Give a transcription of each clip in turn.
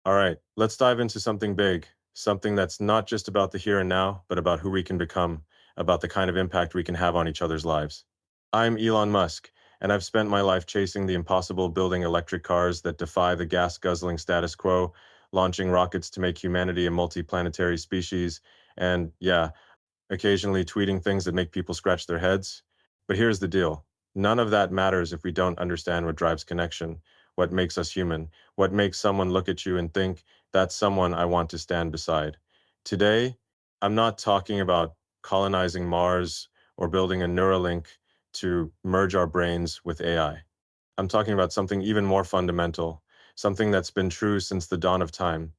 All right, let's dive into something big, something that's not just about the here and now, but about who we can become, about the kind of impact we can have on each other's lives. I'm Elon Musk, and I've spent my life chasing the impossible, building electric cars that defy the gas-guzzling status quo, launching rockets to make humanity a multi-planetary species, and yeah, occasionally tweeting things that make people scratch their heads. But here's the deal. None of that matters if we don't understand what drives connection, what makes us human, what makes someone look at you and think, that's someone I want to stand beside. Today, I'm not talking about colonizing Mars or building a Neuralink to merge our brains with AI. I'm talking about something even more fundamental, something that's been true since the dawn of time,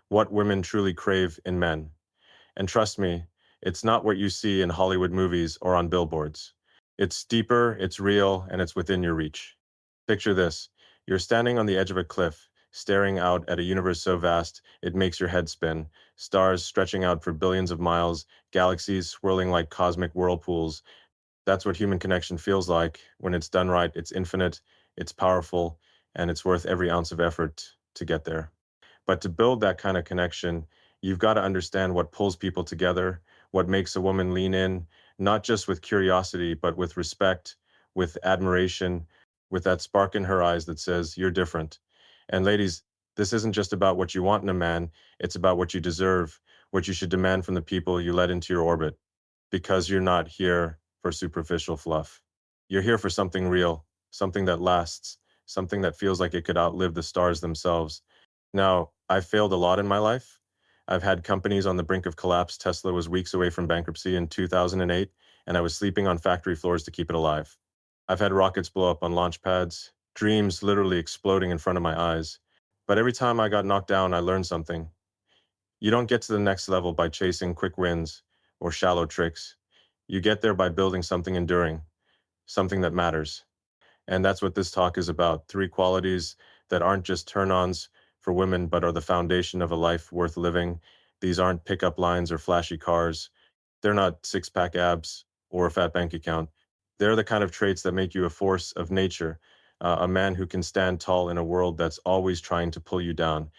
what women truly crave in men. And trust me, it's not what you see in Hollywood movies or on billboards. It's deeper, it's real, and it's within your reach. Picture this. You're standing on the edge of a cliff, staring out at a universe so vast it makes your head spin, stars stretching out for billions of miles, galaxies swirling like cosmic whirlpools. That's what human connection feels like. When it's done right, it's infinite, it's powerful, and it's worth every ounce of effort to get there. But to build that kind of connection, you've got to understand what pulls people together, what makes a woman lean in, not just with curiosity, but with respect, with admiration, with that spark in her eyes that says, you're different. And ladies, this isn't just about what you want in a man, it's about what you deserve, what you should demand from the people you let into your orbit, because you're not here for superficial fluff. You're here for something real, something that lasts, something that feels like it could outlive the stars themselves. Now, I've failed a lot in my life. I've had companies on the brink of collapse. Tesla was weeks away from bankruptcy in 2008, and I was sleeping on factory floors to keep it alive. I've had rockets blow up on launch pads, dreams literally exploding in front of my eyes. But every time I got knocked down, I learned something. You don't get to the next level by chasing quick wins or shallow tricks. You get there by building something enduring, something that matters. And that's what this talk is about. Three qualities that aren't just turn-ons for women, but are the foundation of a life worth living. These aren't pickup lines or flashy cars. They're not six-pack abs or a fat bank account. They're the kind of traits that make you a force of nature, a man who can stand tall in a world that's always trying to pull you down.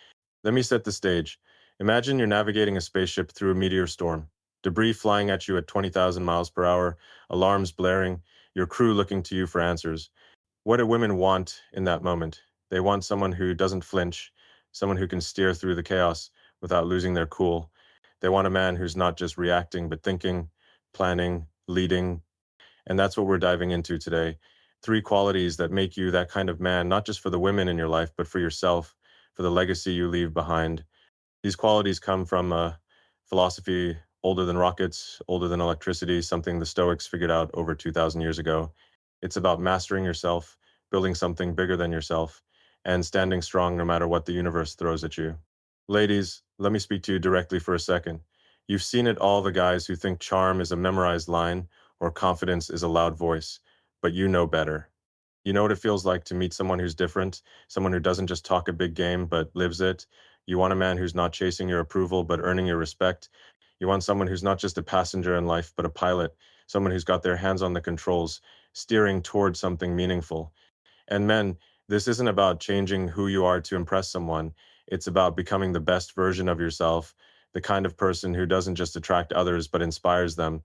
Let me set the stage. Imagine you're navigating a spaceship through a meteor storm, debris flying at you at 20,000 miles per hour, alarms blaring, your crew looking to you for answers. What do women want in that moment? They want someone who doesn't flinch, someone who can steer through the chaos without losing their cool. They want a man who's not just reacting, but thinking, planning, leading. And that's what we're diving into today. Three qualities that make you that kind of man, not just for the women in your life, but for yourself, for the legacy you leave behind. These qualities come from a philosophy older than rockets, older than electricity, something the Stoics figured out over 2,000 years ago. It's about mastering yourself, building something bigger than yourself, and standing strong no matter what the universe throws at you. Ladies, let me speak to you directly for a second. You've seen it all, the guys who think charm is a memorized line or confidence is a loud voice, but you know better. You know what it feels like to meet someone who's different, someone who doesn't just talk a big game, but lives it. You want a man who's not chasing your approval, but earning your respect. You want someone who's not just a passenger in life, but a pilot, someone who's got their hands on the controls, steering towards something meaningful. And men, this isn't about changing who you are to impress someone. It's about becoming the best version of yourself, the kind of person who doesn't just attract others, but inspires them.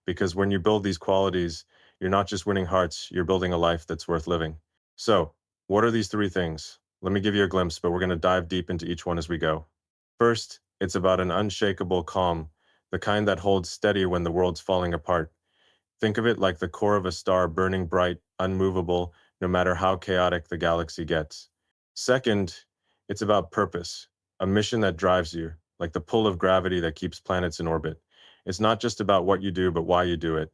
Because when you build these qualities, you're not just winning hearts, you're building a life that's worth living. So, what are these three things? Let me give you a glimpse, but we're going to dive deep into each one as we go. First, it's about an unshakable calm, the kind that holds steady when the world's falling apart. Think of it like the core of a star burning bright, unmovable, no matter how chaotic the galaxy gets. Second, it's about purpose, a mission that drives you, like the pull of gravity that keeps planets in orbit. It's not just about what you do, but why you do it.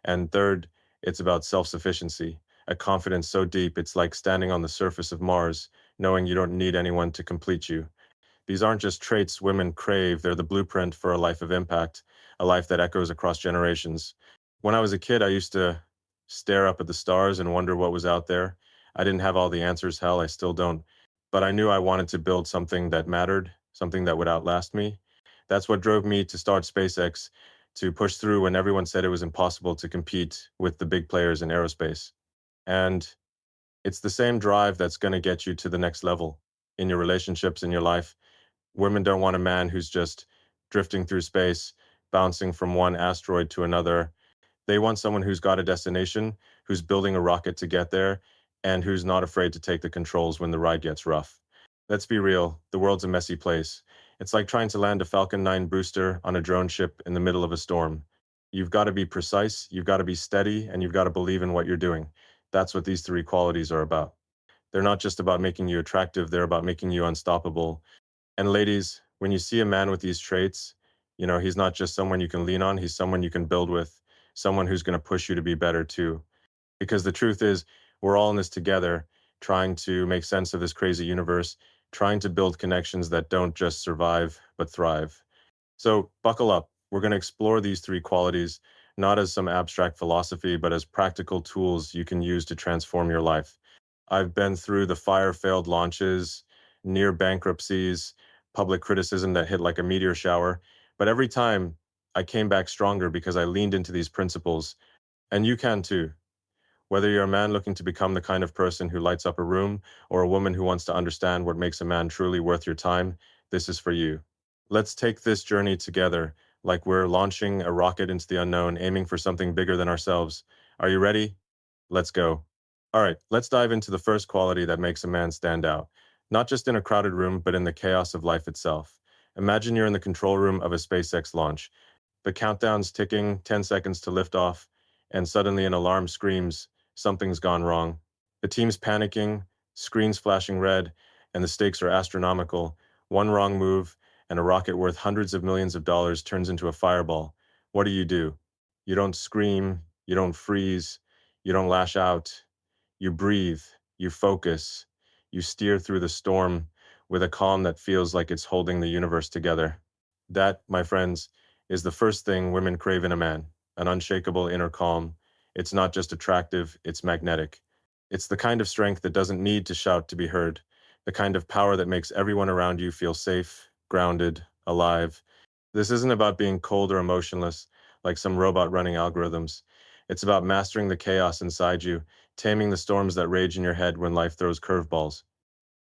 And third, it's about self-sufficiency, a confidence so deep it's like standing on the surface of Mars, knowing you don't need anyone to complete you. These aren't just traits women crave, they're the blueprint for a life of impact, a life that echoes across generations. When I was a kid, I used to stare up at the stars and wonder what was out there. I didn't have all the answers, hell, I still don't. But I knew I wanted to build something that mattered, something that would outlast me. That's what drove me to start SpaceX, to push through when everyone said it was impossible to compete with the big players in aerospace. And it's the same drive that's going to get you to the next level in your relationships, in your life. Women don't want a man who's just drifting through space, bouncing from one asteroid to another. They want someone who's got a destination, who's building a rocket to get there, and who's not afraid to take the controls when the ride gets rough. Let's be real, the world's a messy place. It's like trying to land a Falcon 9 booster on a drone ship in the middle of a storm. You've got to be precise, you've got to be steady, and you've got to believe in what you're doing. That's what these three qualities are about. They're not just about making you attractive, they're about making you unstoppable. And ladies, when you see a man with these traits, he's not just someone you can lean on, he's someone you can build with, someone who's going to push you to be better too. Because the truth is, we're all in this together, trying to make sense of this crazy universe, trying to build connections that don't just survive, but thrive. So buckle up. We're going to explore these three qualities, not as some abstract philosophy, but as practical tools you can use to transform your life. I've been through the fire-failed launches, near bankruptcies, public criticism that hit like a meteor shower, but every time I came back stronger because I leaned into these principles, and you can too. Whether you're a man looking to become the kind of person who lights up a room or a woman who wants to understand what makes a man truly worth your time, this is for you. Let's take this journey together, like we're launching a rocket into the unknown, aiming for something bigger than ourselves. Are you ready? Let's go. All right, let's dive into the first quality that makes a man stand out, not just in a crowded room, but in the chaos of life itself. Imagine you're in the control room of a SpaceX launch. The countdown's ticking, 10 seconds to liftoff, and suddenly an alarm screams, something's gone wrong. The team's panicking, screens flashing red, and the stakes are astronomical. One wrong move, and a rocket worth hundreds of millions of dollars turns into a fireball. What do? You don't scream, you don't freeze, you don't lash out. You breathe, you focus, you steer through the storm with a calm that feels like it's holding the universe together. That, my friends, is the first thing women crave in a man, an unshakable inner calm. It's not just attractive, it's magnetic. It's the kind of strength that doesn't need to shout to be heard, the kind of power that makes everyone around you feel safe, grounded, alive. This isn't about being cold or emotionless, like some robot running algorithms. It's about mastering the chaos inside you, taming the storms that rage in your head when life throws curveballs.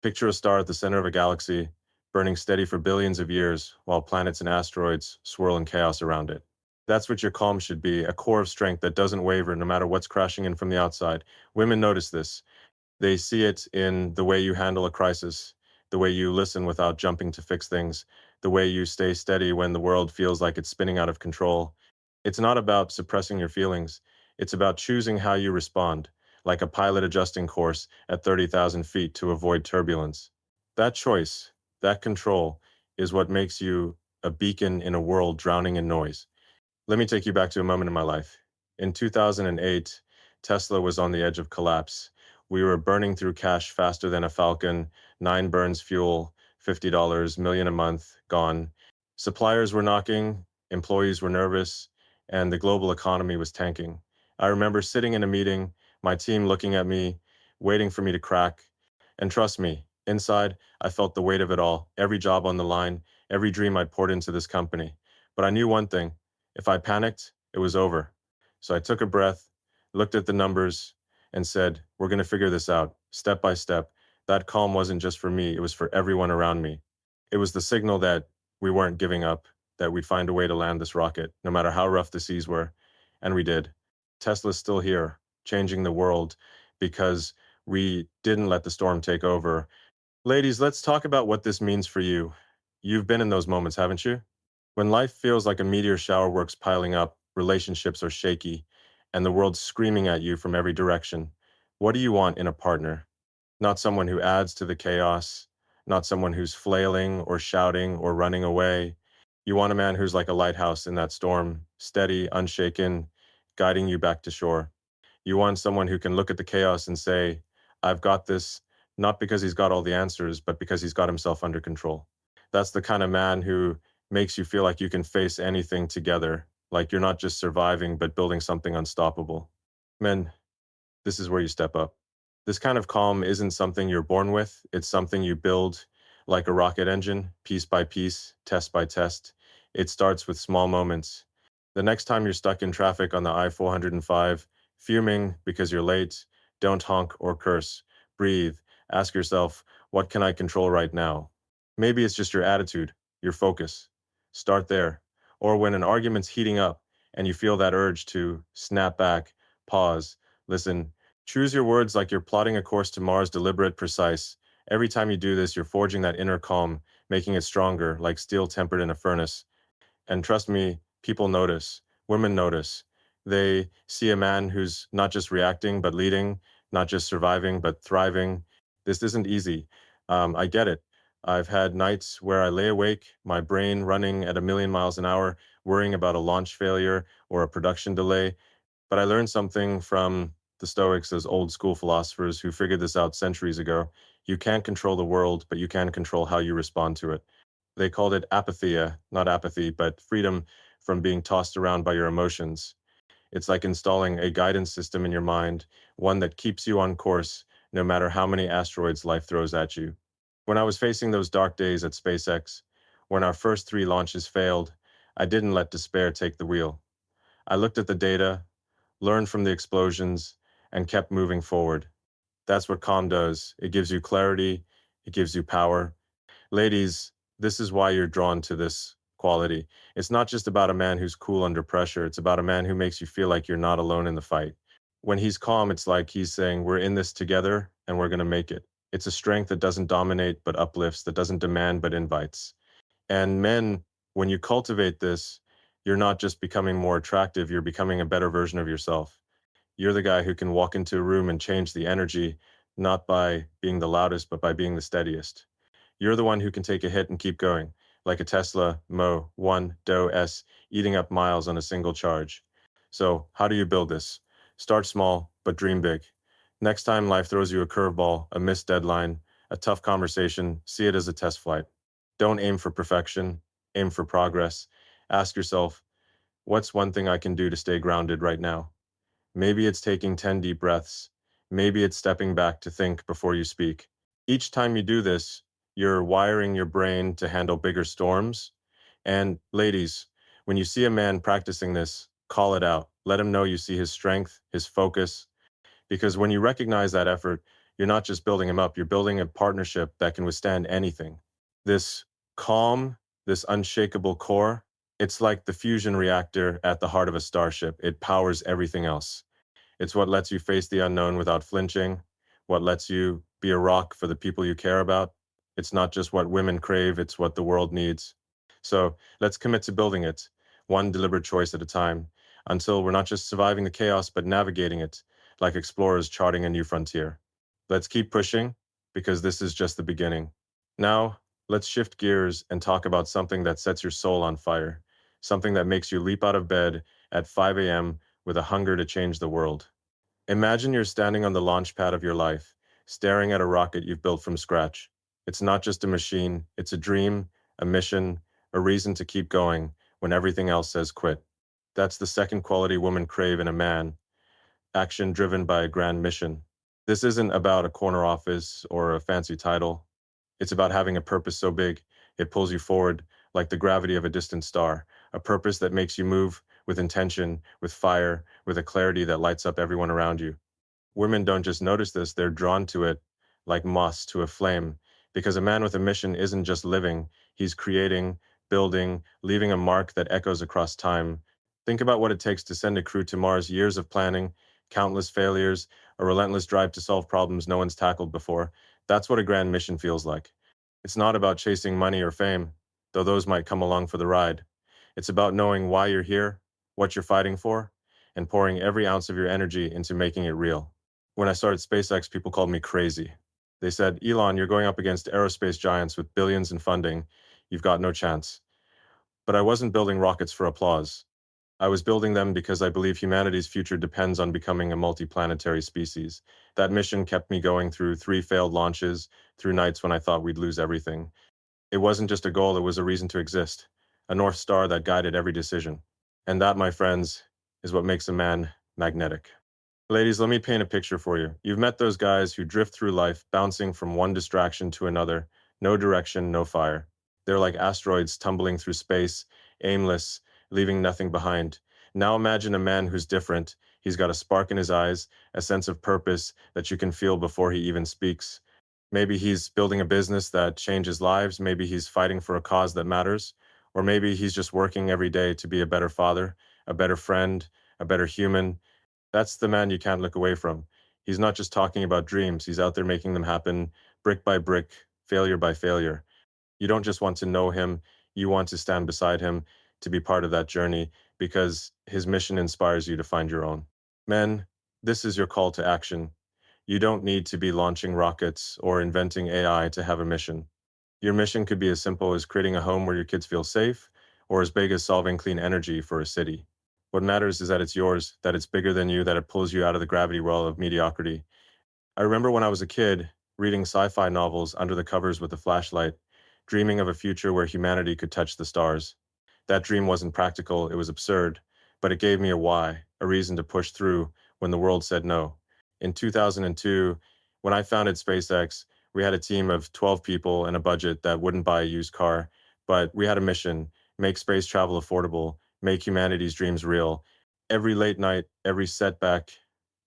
Picture a star at the center of a galaxy, burning steady for billions of years, while planets and asteroids swirl in chaos around it. That's what your calm should be, a core of strength that doesn't waver no matter what's crashing in from the outside. Women notice this. They see it in the way you handle a crisis, the way you listen without jumping to fix things, the way you stay steady when the world feels like it's spinning out of control. It's not about suppressing your feelings. It's about choosing how you respond, like a pilot adjusting course at 30,000 feet to avoid turbulence. That choice, that control, is what makes you a beacon in a world drowning in noise. Let me take you back to a moment in my life. In 2008, Tesla was on the edge of collapse. We were burning through cash faster than a Falcon, 9 burns fuel, $50, million a month, gone. Suppliers were knocking, employees were nervous, and the global economy was tanking. I remember sitting in a meeting, my team looking at me, waiting for me to crack. And trust me, inside, I felt the weight of it all, every job on the line, every dream I'd poured into this company. But I knew one thing. If I panicked, it was over. So I took a breath, looked at the numbers, and said, we're going to figure this out, step by step. That calm wasn't just for me, it was for everyone around me. It was the signal that we weren't giving up, that we'd find a way to land this rocket, no matter how rough the seas were. And we did. Tesla's still here, changing the world, because we didn't let the storm take over. Ladies, let's talk about what this means for you. You've been in those moments, haven't you? When life feels like a meteor shower works piling up, relationships are shaky, and the world's screaming at you from every direction, what do you want in a partner? Not someone who adds to the chaos, not someone who's flailing or shouting or running away. You want a man who's like a lighthouse in that storm, steady, unshaken, guiding you back to shore. You want someone who can look at the chaos and say, I've got this, not because he's got all the answers, but because he's got himself under control. That's the kind of man who makes you feel like you can face anything together, like you're not just surviving, but building something unstoppable. Men, this is where you step up. This kind of calm isn't something you're born with, it's something you build like a rocket engine, piece by piece, test by test. It starts with small moments. The next time you're stuck in traffic on the I-405, fuming because you're late, don't honk or curse. Breathe. Ask yourself, what can I control right now? Maybe it's just your attitude, your focus. Start there. Or when an argument's heating up and you feel that urge to snap back, pause, listen, choose your words like you're plotting a course to Mars, deliberate, precise. Every time you do this, you're forging that inner calm, making it stronger, like steel tempered in a furnace. And trust me, people notice. Women notice. They see a man who's not just reacting, but leading, not just surviving, but thriving. This isn't easy. I get it. I've had nights where I lay awake, my brain running at a million miles an hour, worrying about a launch failure or a production delay. But I learned something from the Stoics, those old school philosophers who figured this out centuries ago. You can't control the world, but you can control how you respond to it. They called it apathia, not apathy, but freedom from being tossed around by your emotions. It's like installing a guidance system in your mind, one that keeps you on course no matter how many asteroids life throws at you. When I was facing those dark days at SpaceX, when our first three launches failed, I didn't let despair take the wheel. I looked at the data, learned from the explosions, and kept moving forward. That's what calm does. It gives you clarity, it gives you power. Ladies, this is why you're drawn to this quality. It's not just about a man who's cool under pressure. It's about a man who makes you feel like you're not alone in the fight. When he's calm, it's like he's saying, we're in this together and we're going to make it. It's a strength that doesn't dominate but uplifts, that doesn't demand but invites. And men, when you cultivate this, you're not just becoming more attractive, you're becoming a better version of yourself. You're the guy who can walk into a room and change the energy, not by being the loudest, but by being the steadiest. You're the one who can take a hit and keep going, like a Tesla Mo 1 Do S eating up miles on a single charge. So, how do you build this? Start small, but dream big. Next time life throws you a curveball, a missed deadline, a tough conversation, see it as a test flight. Don't aim for perfection, aim for progress. Ask yourself, what's one thing I can do to stay grounded right now? Maybe it's taking 10 deep breaths. Maybe it's stepping back to think before you speak. Each time you do this, you're wiring your brain to handle bigger storms. And ladies, when you see a man practicing this, call it out. Let him know you see his strength, his focus. Because when you recognize that effort, you're not just building him up, you're building a partnership that can withstand anything. This calm, this unshakable core, it's like the fusion reactor at the heart of a starship. It powers everything else. It's what lets you face the unknown without flinching, what lets you be a rock for the people you care about. It's not just what women crave, it's what the world needs. So let's commit to building it, one deliberate choice at a time, until we're not just surviving the chaos, but navigating it, like explorers charting a new frontier. Let's keep pushing, because this is just the beginning. Now, let's shift gears and talk about something that sets your soul on fire, something that makes you leap out of bed at 5 a.m. with a hunger to change the world. Imagine you're standing on the launch pad of your life, staring at a rocket you've built from scratch. It's not just a machine, it's a dream, a mission, a reason to keep going when everything else says quit. That's the second quality women crave in a man, action driven by a grand mission. This isn't about a corner office or a fancy title. It's about having a purpose so big, it pulls you forward like the gravity of a distant star, a purpose that makes you move with intention, with fire, with a clarity that lights up everyone around you. Women don't just notice this, they're drawn to it like moths to a flame, because a man with a mission isn't just living, he's creating, building, leaving a mark that echoes across time. Think about what it takes to send a crew to Mars: years of planning, countless failures, a relentless drive to solve problems no one's tackled before. That's what a grand mission feels like. It's not about chasing money or fame, though those might come along for the ride. It's about knowing why you're here, what you're fighting for, and pouring every ounce of your energy into making it real. When I started SpaceX, people called me crazy. They said, Elon, you're going up against aerospace giants with billions in funding. You've got no chance. But I wasn't building rockets for applause. I was building them because I believe humanity's future depends on becoming a multiplanetary species. That mission kept me going through 3 failed launches, through nights when I thought we'd lose everything. It wasn't just a goal, it was a reason to exist, a North Star that guided every decision. And that, my friends, is what makes a man magnetic. Ladies, let me paint a picture for you. You've met those guys who drift through life, bouncing from one distraction to another, no direction, no fire. They're like asteroids tumbling through space, aimless, leaving nothing behind. Now imagine a man who's different. He's got a spark in his eyes, a sense of purpose that you can feel before he even speaks. Maybe he's building a business that changes lives. Maybe he's fighting for a cause that matters. Or maybe he's just working every day to be a better father, a better friend, a better human. That's the man you can't look away from. He's not just talking about dreams, he's out there making them happen brick by brick, failure by failure. You don't just want to know him, you want to stand beside him to be part of that journey because his mission inspires you to find your own. Men, this is your call to action. You don't need to be launching rockets or inventing AI to have a mission. Your mission could be as simple as creating a home where your kids feel safe, or as big as solving clean energy for a city. What matters is that it's yours, that it's bigger than you, that it pulls you out of the gravity well of mediocrity. I remember when I was a kid, reading sci-fi novels under the covers with a flashlight, dreaming of a future where humanity could touch the stars. That dream wasn't practical, it was absurd, but it gave me a why, a reason to push through when the world said no. In 2002, when I founded SpaceX, we had a team of 12 people and a budget that wouldn't buy a used car, but we had a mission: make space travel affordable, make humanity's dreams real. Every late night, every setback,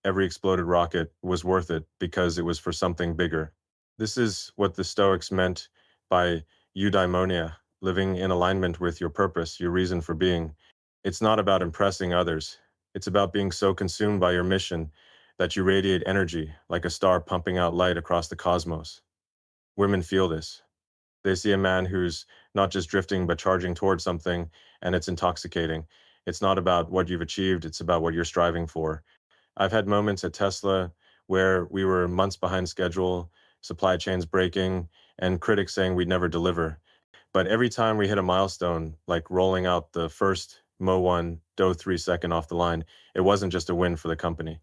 every exploded rocket was worth it because it was for something bigger. This is what the Stoics meant by eudaimonia, living in alignment with your purpose, your reason for being. It's not about impressing others. It's about being so consumed by your mission that you radiate energy like a star pumping out light across the cosmos. Women feel this. They see a man who's not just drifting but charging towards something, and it's intoxicating. It's not about what you've achieved, it's about what you're striving for. I've had moments at Tesla where we were months behind schedule, supply chains breaking, and critics saying we'd never deliver. But every time we hit a milestone, like rolling out the first Mo 1 Do 3 second off the line, it wasn't just a win for the company.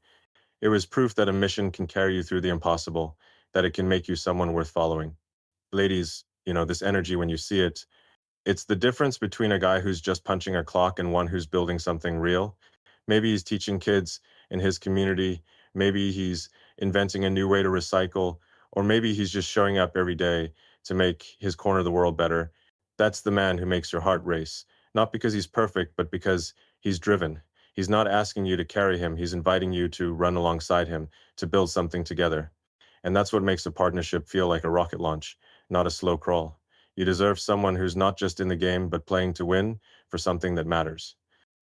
It was proof that a mission can carry you through the impossible, that it can make you someone worth following. Ladies, this energy when you see it, it's the difference between a guy who's just punching a clock and one who's building something real. Maybe he's teaching kids in his community. Maybe he's inventing a new way to recycle, or maybe he's just showing up every day to make his corner of the world better. That's the man who makes your heart race, not because he's perfect, but because he's driven. He's not asking you to carry him. He's inviting you to run alongside him, to build something together. And that's what makes a partnership feel like a rocket launch, not a slow crawl. You deserve someone who's not just in the game, but playing to win for something that matters.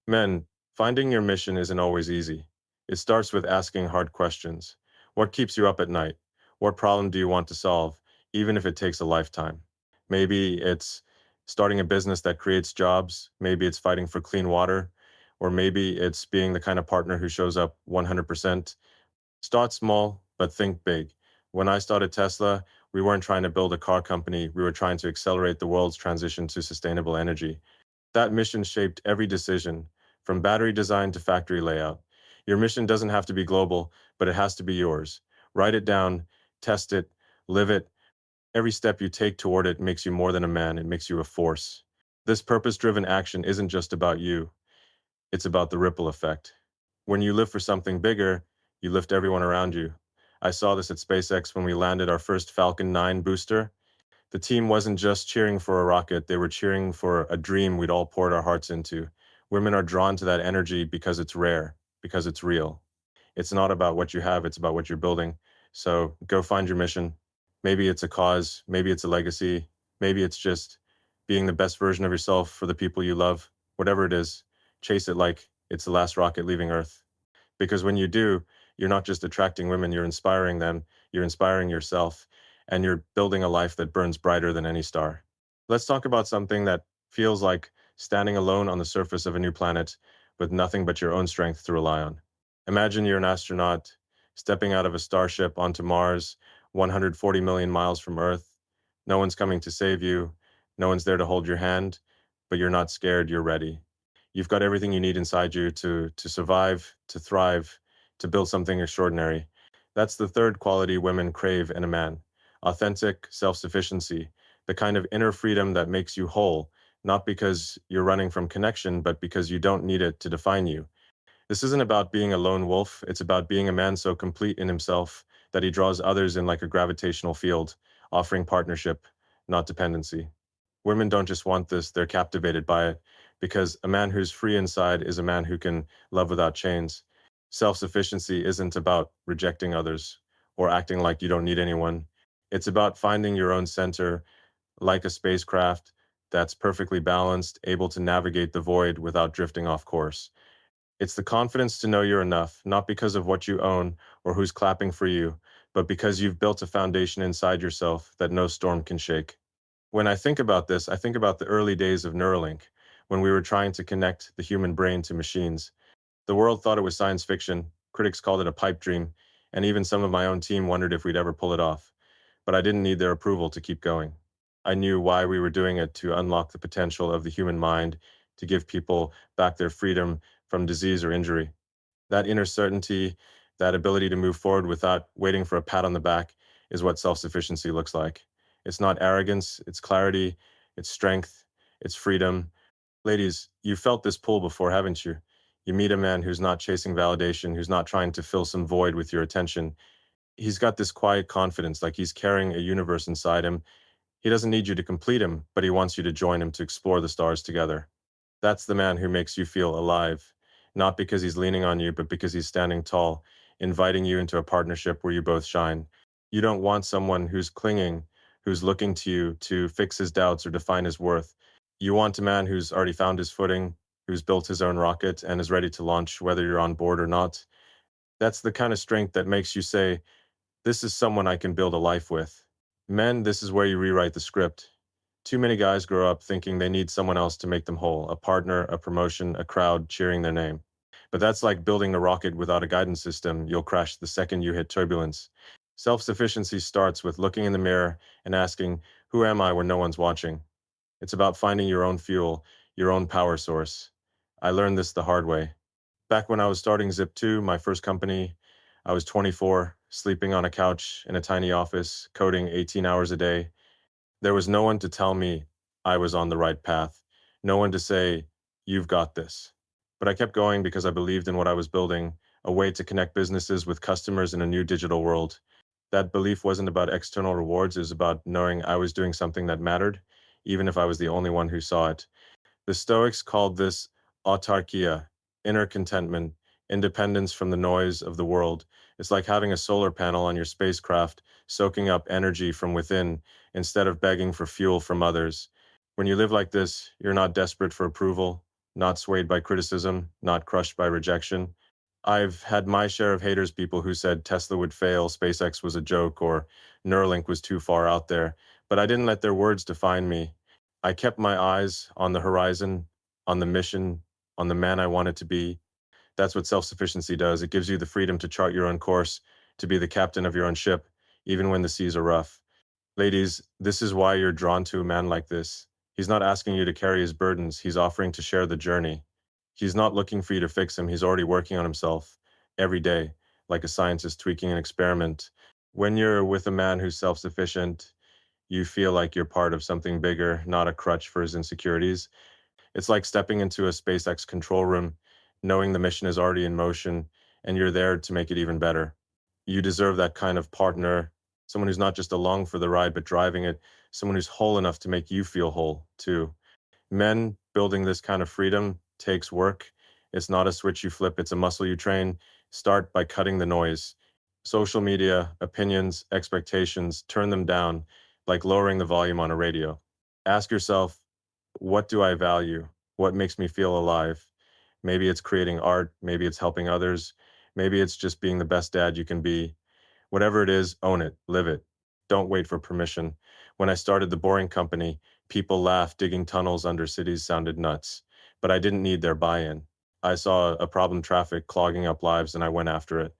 Men, finding your mission isn't always easy. It starts with asking hard questions. What keeps you up at night? What problem do you want to solve, even if it takes a lifetime? Maybe it's starting a business that creates jobs. Maybe it's fighting for clean water. Or maybe it's being the kind of partner who shows up 100%. Start small, but think big. When I started Tesla, we weren't trying to build a car company. We were trying to accelerate the world's transition to sustainable energy. That mission shaped every decision, from battery design to factory layout. Your mission doesn't have to be global, but it has to be yours. Write it down, test it, live it. Every step you take toward it makes you more than a man, it makes you a force. This purpose-driven action isn't just about you, it's about the ripple effect. When you live for something bigger, you lift everyone around you. I saw this at SpaceX when we landed our first Falcon 9 booster. The team wasn't just cheering for a rocket, they were cheering for a dream we'd all poured our hearts into. Women are drawn to that energy because it's rare, because it's real. It's not about what you have, it's about what you're building. So go find your mission. Maybe it's a cause, maybe it's a legacy, maybe it's just being the best version of yourself for the people you love. Whatever it is, chase it like it's the last rocket leaving Earth. Because when you do, you're not just attracting women, you're inspiring them, you're inspiring yourself, and you're building a life that burns brighter than any star. Let's talk about something that feels like standing alone on the surface of a new planet with nothing but your own strength to rely on. Imagine you're an astronaut stepping out of a starship onto Mars, 140 million miles from Earth. No one's coming to save you, no one's there to hold your hand, but you're not scared, you're ready. You've got everything you need inside you to survive, to thrive, to build something extraordinary. That's the third quality women crave in a man: authentic self-sufficiency, the kind of inner freedom that makes you whole, not because you're running from connection, but because you don't need it to define you. This isn't about being a lone wolf, it's about being a man so complete in himself that he draws others in like a gravitational field, offering partnership, not dependency. Women don't just want this, they're captivated by it, because a man who's free inside is a man who can love without chains. Self-sufficiency isn't about rejecting others or acting like you don't need anyone. It's about finding your own center, like a spacecraft that's perfectly balanced, able to navigate the void without drifting off course. It's the confidence to know you're enough, not because of what you own or who's clapping for you, but because you've built a foundation inside yourself that no storm can shake. When I think about this, I think about the early days of Neuralink, when we were trying to connect the human brain to machines. The world thought it was science fiction, critics called it a pipe dream, and even some of my own team wondered if we'd ever pull it off. But I didn't need their approval to keep going. I knew why we were doing it: to unlock the potential of the human mind, to give people back their freedom from disease or injury. That inner certainty, that ability to move forward without waiting for a pat on the back, is what self-sufficiency looks like. It's not arrogance, it's clarity, it's strength, it's freedom. Ladies, you felt this pull before, haven't you? You meet a man who's not chasing validation, who's not trying to fill some void with your attention. He's got this quiet confidence, like he's carrying a universe inside him. He doesn't need you to complete him, but he wants you to join him to explore the stars together. That's the man who makes you feel alive, not because he's leaning on you, but because he's standing tall, inviting you into a partnership where you both shine. You don't want someone who's clinging, who's looking to you to fix his doubts or define his worth. You want a man who's already found his footing, who's built his own rocket and is ready to launch whether you're on board or not. That's the kind of strength that makes you say, this is someone I can build a life with. Men, this is where you rewrite the script. Too many guys grow up thinking they need someone else to make them whole: a partner, a promotion, a crowd cheering their name. But that's like building a rocket without a guidance system. You'll crash the second you hit turbulence. Self-sufficiency starts with looking in the mirror and asking, who am I when no one's watching? It's about finding your own fuel, your own power source. I learned this the hard way. Back when I was starting Zip2, my first company, I was 24, sleeping on a couch in a tiny office, coding 18 hours a day. There was no one to tell me I was on the right path, no one to say, you've got this. But I kept going because I believed in what I was building, a way to connect businesses with customers in a new digital world. That belief wasn't about external rewards, it was about knowing I was doing something that mattered, even if I was the only one who saw it. The Stoics called this autarkia, inner contentment, independence from the noise of the world. It's like having a solar panel on your spacecraft, soaking up energy from within instead of begging for fuel from others. When you live like this, you're not desperate for approval, not swayed by criticism, not crushed by rejection. I've had my share of haters, people who said Tesla would fail, SpaceX was a joke, or Neuralink was too far out there. But I didn't let their words define me. I kept my eyes on the horizon, on the mission, on the man I wanted to be. That's what self-sufficiency does. It gives you the freedom to chart your own course, to be the captain of your own ship, even when the seas are rough. Ladies, this is why you're drawn to a man like this. He's not asking you to carry his burdens, he's offering to share the journey. He's not looking for you to fix him, he's already working on himself every day, like a scientist tweaking an experiment. When you're with a man who's self-sufficient, you feel like you're part of something bigger, not a crutch for his insecurities. It's like stepping into a SpaceX control room, knowing the mission is already in motion, and you're there to make it even better. You deserve that kind of partner, someone who's not just along for the ride, but driving it, someone who's whole enough to make you feel whole, too. Men, building this kind of freedom takes work. It's not a switch you flip, it's a muscle you train. Start by cutting the noise. Social media, opinions, expectations, turn them down, like lowering the volume on a radio. Ask yourself, what do I value? What makes me feel alive? Maybe it's creating art, maybe it's helping others, maybe it's just being the best dad you can be. Whatever it is, own it, live it. Don't wait for permission. When I started the Boring Company, people laughed. Digging tunnels under cities sounded nuts, but I didn't need their buy-in. I saw a problem: traffic clogging up lives, and I went after it.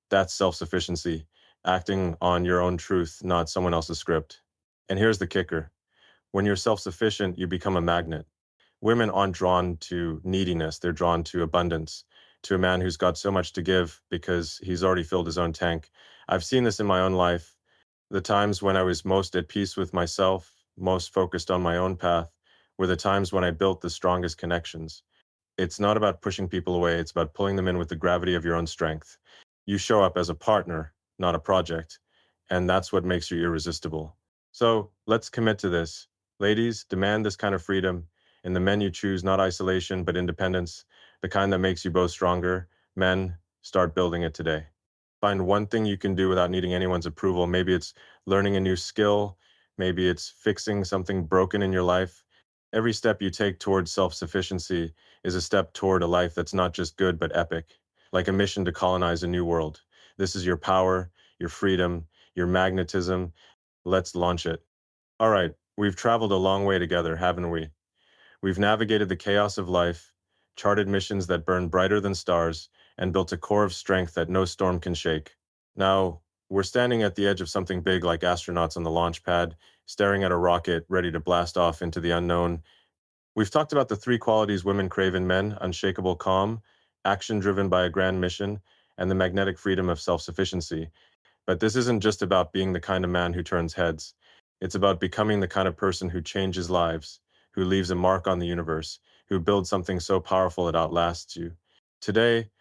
That's self-sufficiency, acting on your own truth, not someone else's script. And here's the kicker. When you're self-sufficient, you become a magnet. Women aren't drawn to neediness, they're drawn to abundance, to a man who's got so much to give because he's already filled his own tank. I've seen this in my own life. The times when I was most at peace with myself, most focused on my own path, were the times when I built the strongest connections. It's not about pushing people away, it's about pulling them in with the gravity of your own strength. You show up as a partner, not a project, and that's what makes you irresistible. So let's commit to this. Ladies, demand this kind of freedom. In the men you choose, not isolation, but independence, the kind that makes you both stronger. Men, start building it today. Find one thing you can do without needing anyone's approval. Maybe it's learning a new skill. Maybe it's fixing something broken in your life. Every step you take towards self-sufficiency is a step toward a life that's not just good, but epic, like a mission to colonize a new world. This is your power, your freedom, your magnetism. Let's launch it. All right, we've traveled a long way together, haven't we? We've navigated the chaos of life, charted missions that burn brighter than stars, and built a core of strength that no storm can shake. Now, we're standing at the edge of something big like astronauts on the launch pad, staring at a rocket ready to blast off into the unknown. We've talked about the three qualities women crave in men: unshakable calm, action driven by a grand mission, and the magnetic freedom of self-sufficiency. But this isn't just about being the kind of man who turns heads. It's about becoming the kind of person who changes lives, who leaves a mark on the universe, who builds something so powerful it outlasts you. Today,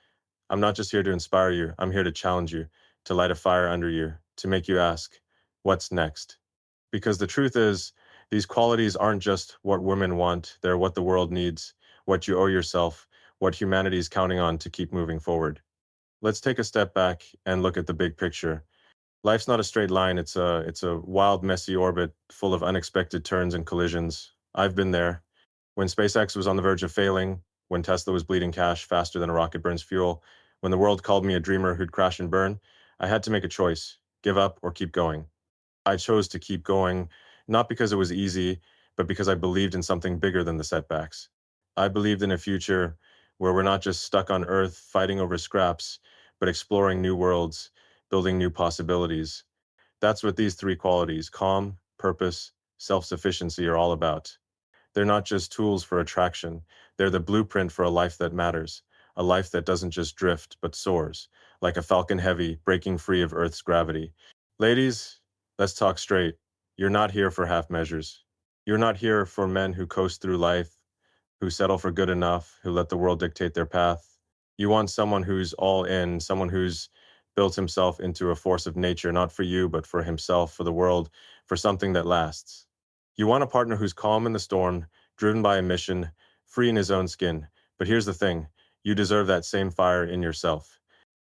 I'm not just here to inspire you, I'm here to challenge you, to light a fire under you, to make you ask, what's next? Because the truth is, these qualities aren't just what women want, they're what the world needs, what you owe yourself, what humanity is counting on to keep moving forward. Let's take a step back and look at the big picture. Life's not a straight line. It's a wild, messy orbit full of unexpected turns and collisions. I've been there. When SpaceX was on the verge of failing, when Tesla was bleeding cash faster than a rocket burns fuel, when the world called me a dreamer who'd crash and burn, I had to make a choice: give up or keep going. I chose to keep going, not because it was easy, but because I believed in something bigger than the setbacks. I believed in a future where we're not just stuck on Earth fighting over scraps, but exploring new worlds, building new possibilities. That's what these three qualities, calm, purpose, self-sufficiency, are all about. They're not just tools for attraction, they're the blueprint for a life that matters, a life that doesn't just drift, but soars, like a falcon heavy, breaking free of Earth's gravity. Ladies, let's talk straight. You're not here for half measures. You're not here for men who coast through life, who settle for good enough, who let the world dictate their path. You want someone who's all in, someone who's built himself into a force of nature, not for you, but for himself, for the world, for something that lasts. You want a partner who's calm in the storm, driven by a mission, free in his own skin. But here's the thing, you deserve that same fire in yourself.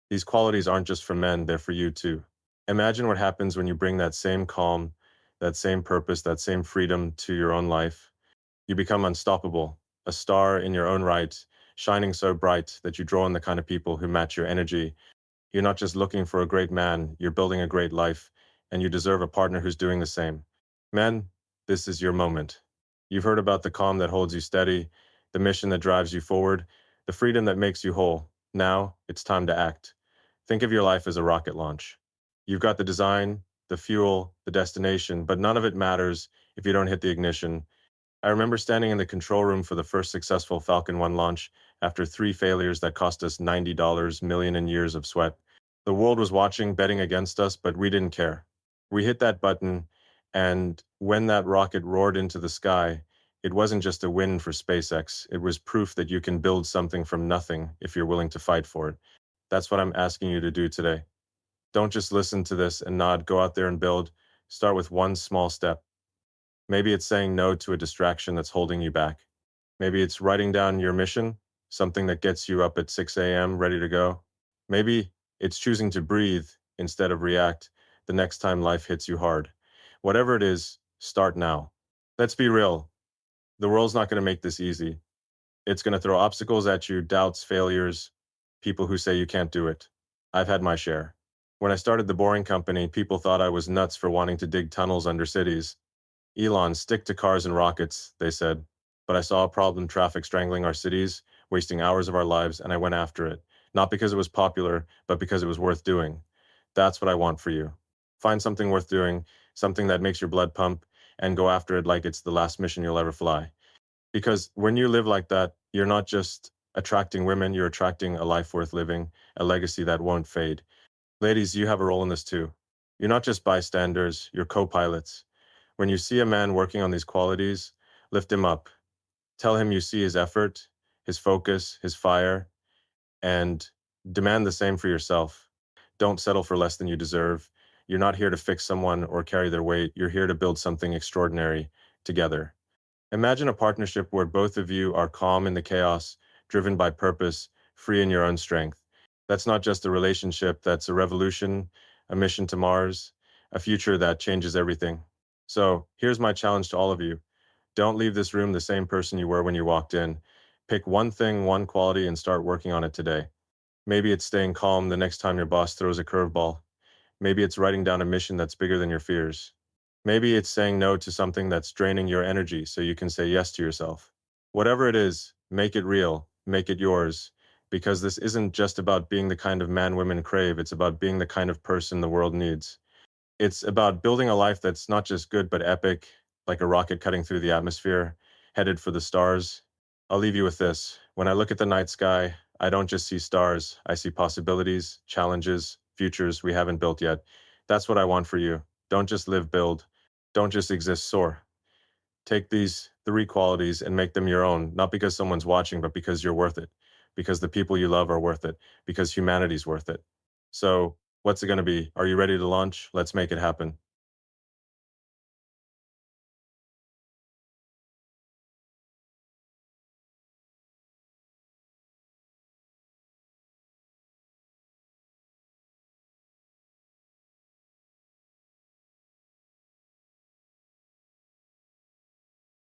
These qualities aren't just for men, they're for you too. Imagine what happens when you bring that same calm, that same purpose, that same freedom to your own life. You become unstoppable, a star in your own right, shining so bright that you draw in the kind of people who match your energy. You're not just looking for a great man, you're building a great life, and you deserve a partner who's doing the same. Men, this is your moment. You've heard about the calm that holds you steady, the mission that drives you forward, the freedom that makes you whole. Now, it's time to act. Think of your life as a rocket launch. You've got the design, the fuel, the destination, but none of it matters if you don't hit the ignition. I remember standing in the control room for the first successful Falcon 1 launch after three failures that cost us $90 million in years of sweat. The world was watching, betting against us, but we didn't care. We hit that button, and when that rocket roared into the sky, it wasn't just a win for SpaceX. It was proof that you can build something from nothing if you're willing to fight for it. That's what I'm asking you to do today. Don't just listen to this and nod, go out there and build. Start with one small step. Maybe it's saying no to a distraction that's holding you back. Maybe it's writing down your mission, something that gets you up at 6 a.m. ready to go. Maybe it's choosing to breathe instead of react the next time life hits you hard. Whatever it is, start now. Let's be real. The world's not going to make this easy. It's going to throw obstacles at you, doubts, failures, people who say you can't do it. I've had my share. When I started the Boring Company, people thought I was nuts for wanting to dig tunnels under cities. Elon, stick to cars and rockets, they said. But I saw a problem: traffic strangling our cities, wasting hours of our lives, and I went after it. Not because it was popular, but because it was worth doing. That's what I want for you. Find something worth doing, something that makes your blood pump, and go after it like it's the last mission you'll ever fly. Because when you live like that, you're not just attracting women, you're attracting a life worth living, a legacy that won't fade. Ladies, you have a role in this too. You're not just bystanders, you're co-pilots. When you see a man working on these qualities, lift him up. Tell him you see his effort, his focus, his fire, and demand the same for yourself. Don't settle for less than you deserve. You're not here to fix someone or carry their weight. You're here to build something extraordinary together. Imagine a partnership where both of you are calm in the chaos, driven by purpose, free in your own strength. That's not just a relationship, that's a revolution, a mission to Mars, a future that changes everything. So here's my challenge to all of you. Don't leave this room the same person you were when you walked in. Pick one thing, one quality, and start working on it today. Maybe it's staying calm the next time your boss throws a curveball. Maybe it's writing down a mission that's bigger than your fears. Maybe it's saying no to something that's draining your energy so you can say yes to yourself. Whatever it is, make it real, make it yours, because this isn't just about being the kind of man women crave, it's about being the kind of person the world needs. It's about building a life that's not just good but epic, like a rocket cutting through the atmosphere, headed for the stars. I'll leave you with this. When I look at the night sky, I don't just see stars, I see possibilities, challenges, futures we haven't built yet. That's what I want for you. Don't just live, build. Don't just exist, soar. Take these three qualities and make them your own, not because someone's watching, but because you're worth it, because the people you love are worth it, because humanity's worth it. So, what's it going to be? Are you ready to launch? Let's make it happen.